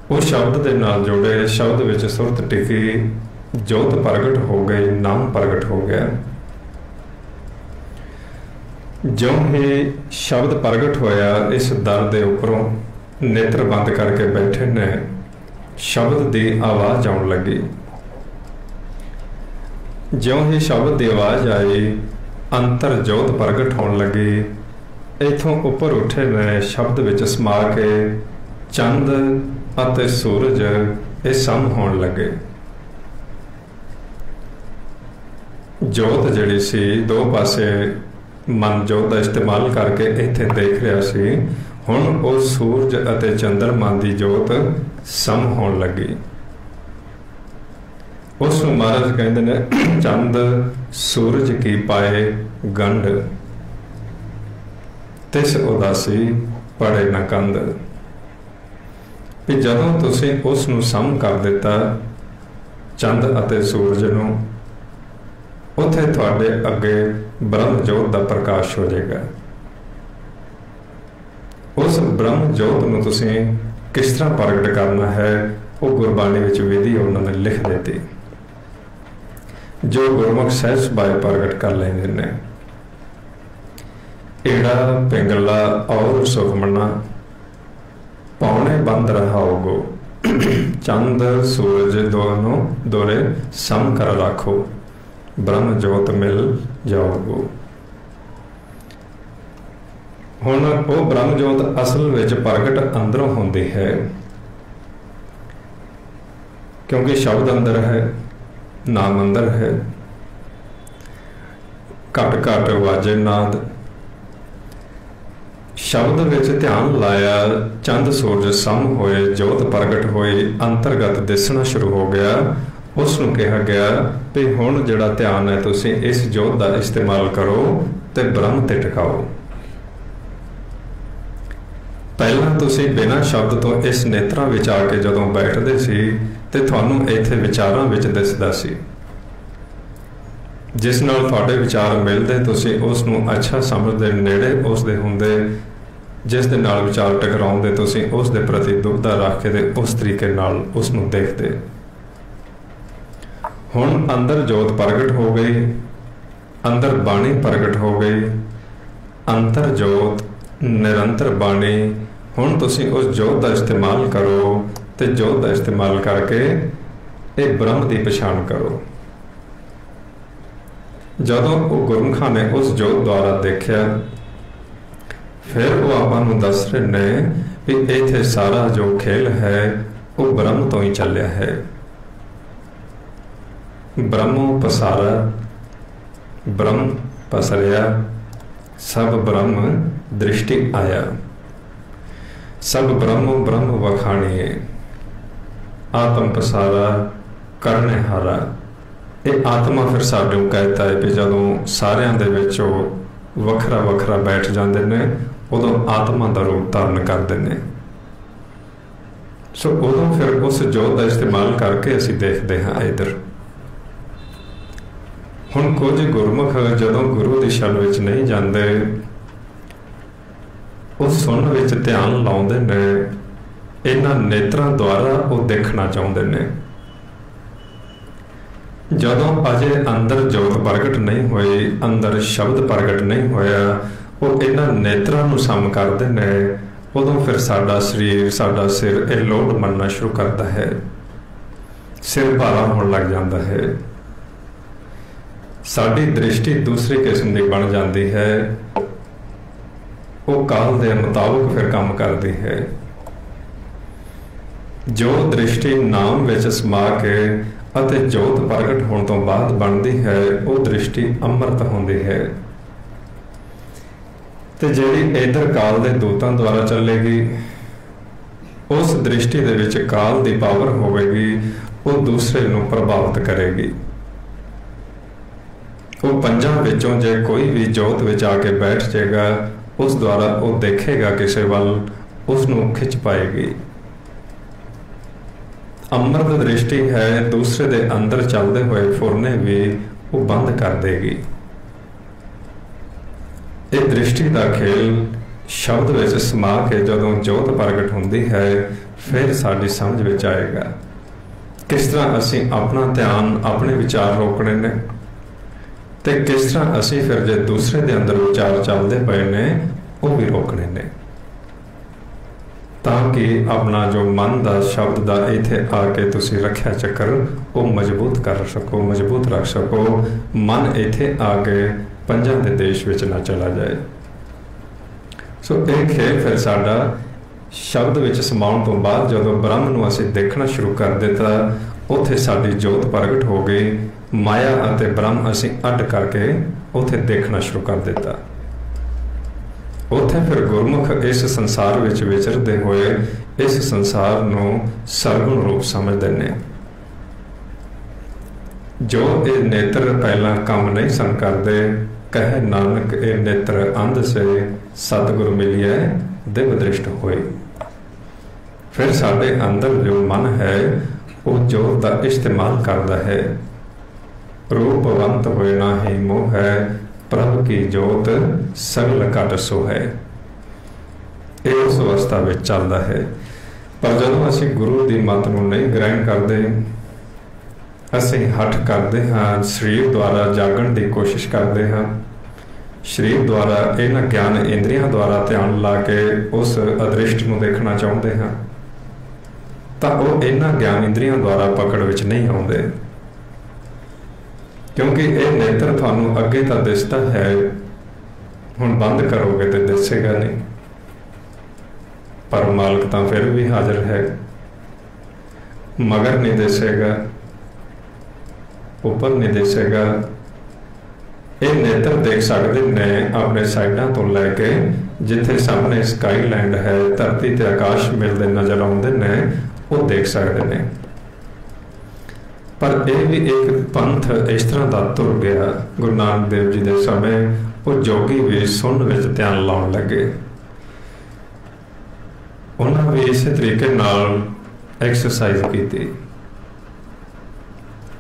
वो शब्द दे नाल जुड़े, शब्द विच सुरत टिकी, जोत प्रगट हो गई, नाम प्रगट हो गया। जो ही शब्द प्रगट होया, इस दर दे उपरों नेत्र बंद करके बैठे ने, शब्द दी आवाज़ आउण लगी। ज्यों ही शब्द की आवाज़ आई अंतर जोत प्रगट होने लगी। इथों उपर उठे ने शब्द विच समा के चंद अते सूरज ये सम होने लगे। जोत जिहड़ी सी दो पासे मन जोत का इस्तेमाल करके इत्थे देख रहा सी, हुण वो सूरज अते चंद्रमा की जोत सम होने लगी। उस महाराज कहते ने चंद सूरज की पाए गंढ, तिस उदासी पड़े न कंध। भी जदों तुसीं उस नूं सम कर दिता चंद अते सूरज नूं, उत्थे तुहाडे अगे ब्रह्म जोत का प्रकाश हो जाएगा। उस ब्रह्म जोत नूं तुसीं किस तरह प्रगट करना है वो गुरबाणी विच विधि उन्होंने लिख दी, जो गुरमुख सहज सुभाए प्रगट कर लेंदे ने। एड़ा पिंगला और सुखमना पौने बंद रहाओगो, चंद सूरज दोनों दोरे सम कर रखो, ब्रह्म जोत मिल जाओगो। हुण वो ब्रह्म जोत असल विच प्रगट अंदरों होंदी है, क्योंकि शब्द अंदर है, नाम अंदर है। घट घट वाजे नाद, शब्द विच ध्यान लाया, चंद सूरज सम होए, जोत प्रगट होई, अंतरगत दिसना शुरू हो गया। उसनूं कहा गया भी हुण जिहड़ा ध्यान है तुसीं इस जोत का इस्तेमाल करो ते ब्रह्म ते टिकाओ। पहलां तुसीं बिना शब्द तो इस नेत्रां विच आके जदों बैठदे सी ते तुहानूं इत्थे विचारां विच दिसदा सी, जिस नाल तुहाडे विचार मिलदे तुसीं उस नूं अच्छा समझदे, नेड़े उस दे हुंदे, जिस दे नाल विचार टकराउंदे तुसीं उस दे प्रति दुविधा रख के ते उस तरीके नाल उस नूं देखदे। हुण अंदर जोत प्रगट हो गई, अंदर बाणी प्रगट हो गई, अंतर जोत निरंतर बाणी। हुण तुसीं उस जोत का इस्तेमाल करो ते जोत का इस्तेमाल करके ये ब्रह्म की पछाण करो। जदों वो गुरमुखां ने उस जोत द्वारा देखा, फिर वो आपां नूं दस रहे ने भी इत्थे सारा जो खेल है वो ब्रह्म तो ही चलिया है। ब्रह्मो पसारा, ब्रह्म पसरिया, सब ब्रह्म दृष्टि आया, सब ब्रह्म ब्रह्म वखाणिए, आत्म पसारा करने हारा। ये आत्मा फिर साडू कहता है कि जदों सारियां दे विच वखरा वखरा बैठ जाते हैं उदों आत्मा का रूप धारण करते हैं। सो उदों फिर उस जोत का इस्तेमाल करके असीं देखते हाँ इधर। हुण कुछ गुरमुख जदों गुरु की शरण विच नहीं जाते, उस सुन विच ध्यान लाउंदे ने, इन्हां नेत्रां द्वारा वो देखना चाहुंदे ने। जदों अजे अंदर जोत प्रगट नहीं हुई, अंदर शब्द प्रगट नहीं होया, वो इन्हां नेत्रां नूं सम करदे ने, उदों फिर साडा शरीर साडा सिर ये लोड मनना शुरू करता है, सिर भारा होने लग जाता है, साडी दृष्टि दूसरी किस्म की बन जाती है, वो काल के मुताबिक फिर काम करती है। जो दृष्टि नाम विच समा के अते जोत प्रगट होने तो बाद बनती है, वो दृष्टि अमृत होंदी है। ते जिहड़ी इधर काल के दूतां द्वारा चलेगी, उस दृष्टि दे विच काल की पावर होगी, वो दूसरे नूं प्रभावित करेगी। वो पंजां विचों जे कोई भी जोत विच आके बैठ जाएगा, उस द्वारा वो देखेगा किसी वल, उसनूं खिंच पाएगी। अमृत दृष्टि है, दूसरे दे अंदर चलते हुए फुरने भी वो बंद कर देगी। ये दृष्टि का खेल शब्द विच समा के जदों जोत प्रगट होंदी है, फिर साडी समझ विच आएगा किस तरह असीं अपना ध्यान अपने विचार रोकने ने, ते किस तरह असीं फिर जे दूसरे दे अंदर विचार चलते पे ने वो भी रोकने ने। ताकि अपना जो मन का शब्द का इत्थे आके तुसी रखिया चक्कर वो मजबूत कर सको, मजबूत रख सको। मन इत्थे आके पंजां दे देश विच ना चला जाए। सो ये खेल फिर साडा शब्द विच समाउण तो बाद जदों ब्रह्म नूं असीं देखना शुरू कर दिता, उत्थे साडी जोत प्रगट हो गई। माया अते ब्रह्म असीं अड्ड करके उत्थे देखना शुरू कर दिता। उत्थे फिर गुरमुख इस संसार विच विचरदे होए इस संसार नूं सरगुण रूप समझदे ने। जो ये नेत्र पहला काम नहीं सन करदे, कहे नानक ये नेत्र अंध से सतगुर मिलिए दिव्य दृष्ट होए। फिर साडे अंदर जो मन है वो जोत का इस्तेमाल करता है। रूपवंत होए ना ही मोह है, प्रभु की जोत सगल घट सो है। ये उस अवस्था में चलता है। पर जदों असीं गुरु की मत नूं नहीं ग्रहण करते, असीं हठ करते हाँ, शरीर द्वारा जागण की कोशिश करते हाँ, शरीर द्वारा इन्हां ज्ञान इंद्रियां द्वारा ध्यान ला के उस अदृष्ट नूं देखना चाहते हाँ, तो वो इन्हां ज्ञान इंद्रियां द्वारा पकड़ विच नहीं आउंदे। क्योंकि ये नेत्र थानू अगे तो दिसता है, हुण बंद करोगे तो दिसेगा नहीं, पर मालिक तो फिर भी हाजिर है, मगर नहीं दिसेगा, ऊपर नहीं दिसेगा। ये नेत्र देख सकते ने अपने साइडा तो लैके जिथे सामने स्काईलैंड है, धरती ते आकाश मिलते नजर आउंदे ने, वो देख सकते ने। पर यह भी एक पंथ इस तरह का तुर गया। गुरु नानक देव जी के समय वो जोगी भी सुन विच ध्यान लाउण लगे। उन्होंने भी इस तरीके नाल एक्सरसाइज की।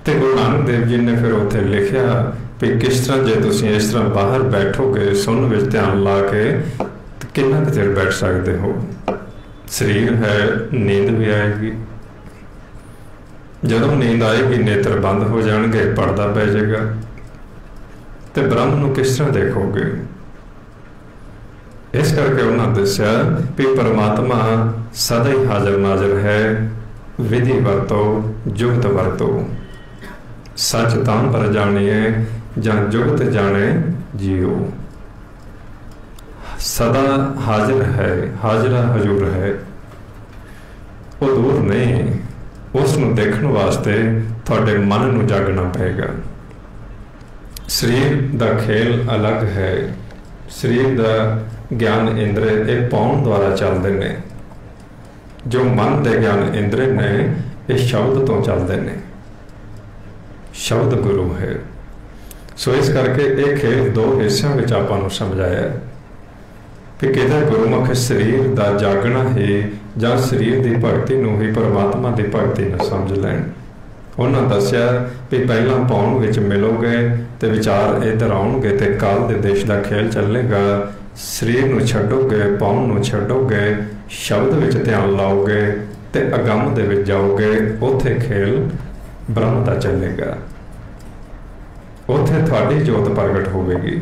ते गुरु नानक देव जी ने फिर उत्थे लिखिया भी किस तरह जे तुसीं इस तरह बाहर बैठोगे सुन विच ध्यान ला के तो कितना चिर बैठ सकते हो। शरीर है, नींद भी आएगी, जदों नींद आएगी नेत्र बंद हो जाएंगे, पर्दा पै जाएगा, तो ब्रह्म नूं किस तरह देखोगे। इस करके उन्होंने दस्या भी परमात्मा सदा ही हाजिर नाजिर है। विधि वरतो जुगत वरतो, सच तां पर जानिए जां जुगत जाने जियो। सदा हाजिर है, हाजिरा हजूर है, वो दूर नहीं। उसनूं देखण वास्ते तुहाडे मन नूं जागना पएगा। शरीर दा खेल अलग है। शरीर दा ज्ञान इंद्रे ये पाउण द्वारा चलते ने। जो मन दे ज्ञान इंद्रे ने ये शब्द तो चलते ने। शब्द गुरु है। सो इस करके ये खेल दो हिस्सों में आपां नूं समझाया कि किते गुरुमुख शरीर दा जागना ही जां शरीर की भगती नूं ही परमात्मा की भगती न समझ लैण। उन्होंने दस्या भी पहला पाउण विच मिलोगे तो विचार इधर आउणगे ते काल दे देश का खेल चलेगा। शरीर नूं छड्डोगे, पाउण नूं छड्डोगे, शब्द विच ध्यान लाओगे ते अगम दे विच जाओगे, उत्थे खेल ब्रह्म दा चलेगा। उत्थे तुहाडी जोत प्रगट होवेगी।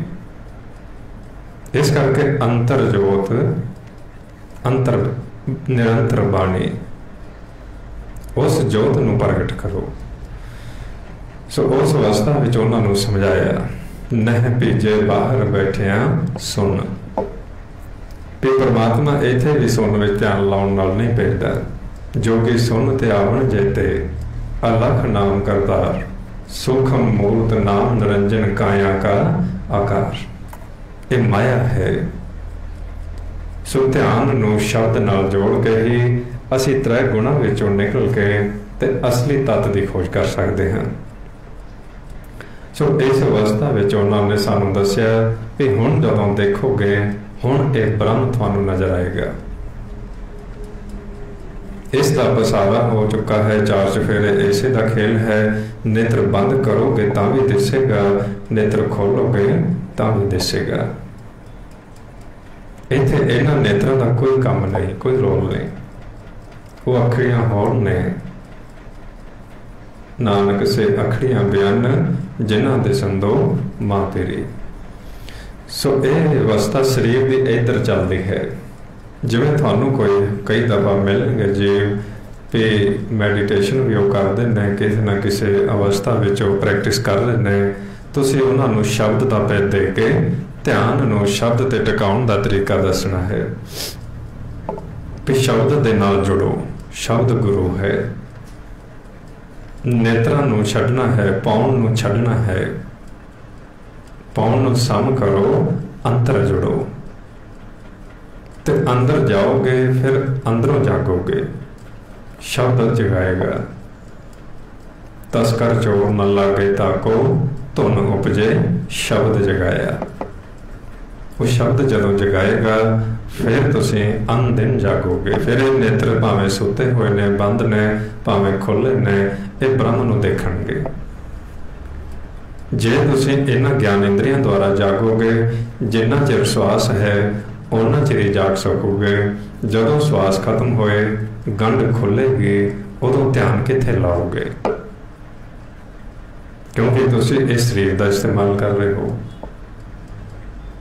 इस करके अंतर जोत, अंतर निरंतर बाणी, उस जोत नूं प्रगट करो। सो उस अवस्था विच उन्होंने समझाया, नह भीजे बाहर बैठिया सुन। भी परमात्मा इत्थे भी सुन विच ध्यान लाउण नाल नहीं भेजदा। जोगी सुन ते आवण जेते, अलख नाम करतार, सूखम मूर्त नाम निरंजन काया का आकार। ये माया है। सो ध्यान नूं शब्द नाल जोड़ के ही असी त्रै गुणां विचों निकल के ते असली तत्त की खोज कर सकते हैं। सो इस अवस्था विच उन्होंने सानूं दस्सिया कि हुण जदों देखोगे हुण ये ब्रह्म तुहानूं नजर आएगा। इसका पसारा हो चुका है, चार चफेरे ऐसे का खेल है। नेत्र बंद करोगे तां भी दिसेगा, नेत्र खोलोगे तां भी दिसेगा। इत्थे इन्हां नेत्रां का कोई काम नहीं, कोई रोल नहीं। वो अखड़ियां होर ने, नानक से अखड़ियां बयान जिन्हां दे संदो मां तेरी। सो ये अवस्था शरीर की इधर चलती है। जिवें तुहानूं कोई कई दफ़ा मिलणगे जी भी मैਡੀਟੇਸ਼ਨ भी वो करते हैं, किसी ना किसी अवस्था में प्रैक्टिस कर रहे हैं, तुसीं उन्हां नूं शब्द दा पे दे के ध्यान नूं शब्द ते टिकाउण दा तरीका दसना है भी शब्द दे नाल जुड़ो, शब्द गुरु है। नेत्रां नूं छड्डना है, पाउण नूं छड्डना है, पाउण नूं सम करो, अंतर जुड़ो ते अंदर जाओगे, फिर अंदरों जागोगे। शब्द जगाएगा। तस्कर चोर न लागे ताको, धुन उपजे शब्द जगाया। वो शब्द जदों जगाएगा फिर तुसीं अन दिन जागोगे। फिर ये नेत्र भावें सुते हुए ने, बंद ने, भावें खुले ने, ये ब्रह्म नूं देखणगे। जे तुसीं इन्हां ज्ञान इंद्रियां द्वारा जागोगे, जिन्ना चिर श्वास है उन्ना चिर ही जाग सकोगे। जदों श्वास खत्म होए, गंढ खुलेगी, उदों ध्यान कित्थे लाओगे? क्योंकि तुसीं इस शरीर का इस्तेमाल कर रहे हो,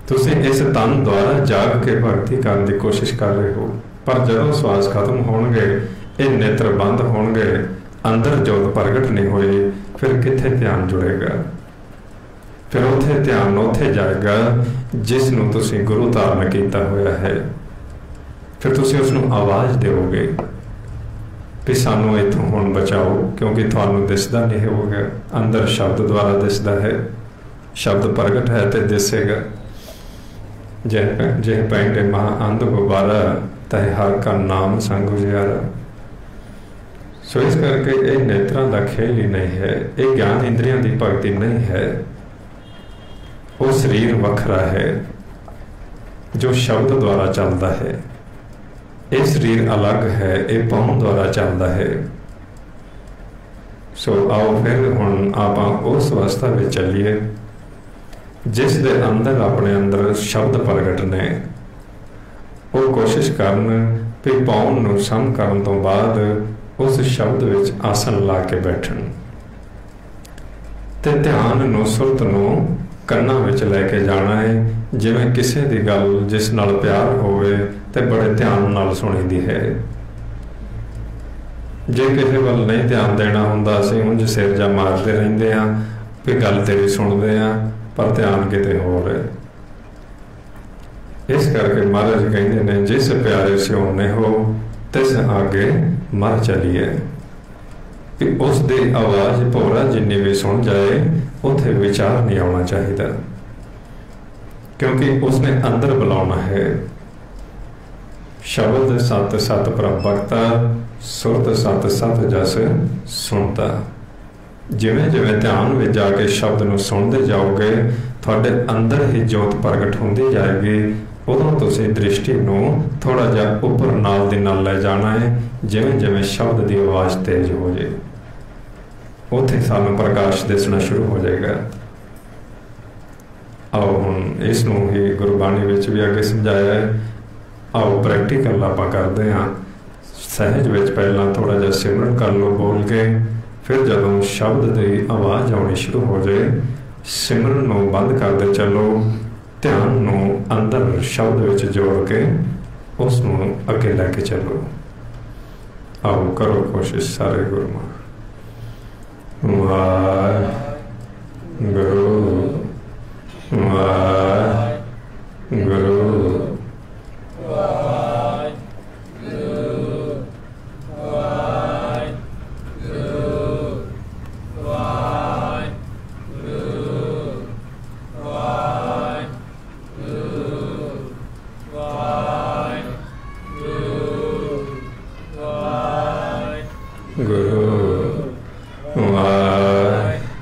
तुसीं इस तन द्वारा जाग के भगती करने की कोशिश कर रहे हो। पर जदों श्वास खत्म होणगे, ये नेत्र बंद होणगे, अंदर जोत प्रगट नहीं होई, फिर कित्थे ध्यान जुड़ेगा? फिर उत्थे ध्यान उत्थे जाएगा जिसनूं तुसीं गुरु धारण कीता होया है। फिर तुसीं उसनूं आवाज़ देवोगे भी सानू इत्थों हुण बचाओ, क्योंकि तुहानूं दिसदा नहीं होगा। अंदर शब्द द्वारा दिसदा है, शब्द प्रगट है तो दिसेगा। जे पैंडे महा अंध गुबारा, तह हर का नाम संग उजियारा। सो इस करके ये नेत्रां दा खेल ही नहीं है, ये ज्ञान इंद्रियां दी भगती नहीं है। वो शरीर वखरा है जो शब्द द्वारा चलता है, ये शरीर अलग है, ये पाउण द्वारा चलता है। सो आओ फिर हुण आपां उस अवस्था में चलीए जिस दे अंदर अपने अंदर शब्द प्रगट ने। वो कोशिश करन भी पाउण नूं सम करन तो बाद उस शब्द विच आसन ला के बैठण ते ध्यान नूं सुरत नूं कन्ना विच लैके जाना है। जिवें किसी दी गल जिस नाल प्यार होवे ते बड़े ध्यान नाल सुणीदी है। जे किसी वल नहीं ध्यान देना हुंदा, असीं उंज सिर जा मारते रहिंदे आ भी गल तेरी सुणदे आ, पर ध्यान किते होर है। इस करके महाराज कहंदे ने, जिस प्यारे स्योने हो तिस आगे मर चलिए। कि उस दी आवाज़ भोरा जिन्नी भी सुन जाए, उत्थे विचार नहीं आना चाहिए, क्योंकि उसने अंदर बुलाना है। शब्द सत सत प्रभक्ता, सुरत सत सत जस सुनता। जिवें जिवें ध्यान में जाके शब्द नूं सुनते जाओगे, तुहाडे अंदर ही जोत प्रगट होंदी जाएगी। उदों तुसीं दृष्टि नूं थोड़ा जिहा उपर नाल दी नाल लै जाना है। जिवें जिवें शब्द की आवाज़ तेज हो जाए, उत्थे सानूं प्रकाश दिसना शुरू हो जाएगा। आओ हुण इस नूं ही गुरबाणी विच भी अगे समझाया है। आओ प्रैक्टिकल आपां करदे हां। सहज विच पहलां थोड़ा जिहा सिमरन कर लो बोल के, फिर जदों शब्द की आवाज़ आउणी शुरू हो जाए, सिमरन नूं बंद करदे चलो, ध्यान नूं अंदर शब्द विच जोड़ के उस नूं अगे लैके चलो। आओ करो कोशिश सारे गुरमुख। वाहिगुरू वाहिगुरू गुरु वाहिगुरू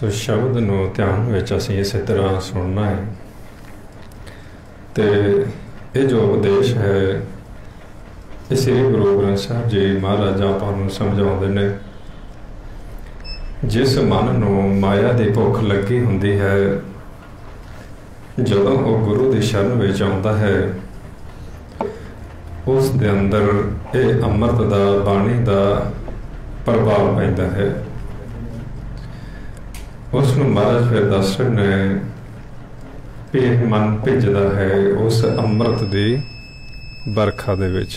सो शब्द नूं ध्यान विच असीं इस तरह सुनना है। तो ये जो उपदेश है ये श्री गुरु ग्रंथ साहब जी महाराज आपां नूं समझाउंदे ने। जिस मन नूं माया की भुख लगी हुंदी है, जदों वो गुरु की शरण विच आउंदा है, उस दे अंदर ये अमृत दा बाणी दा प्रभाव पैंदा है। उस नूं महाराज फिर दस रहे ने भी मन भिजदा है उस अमृत दी बरखा दे विच।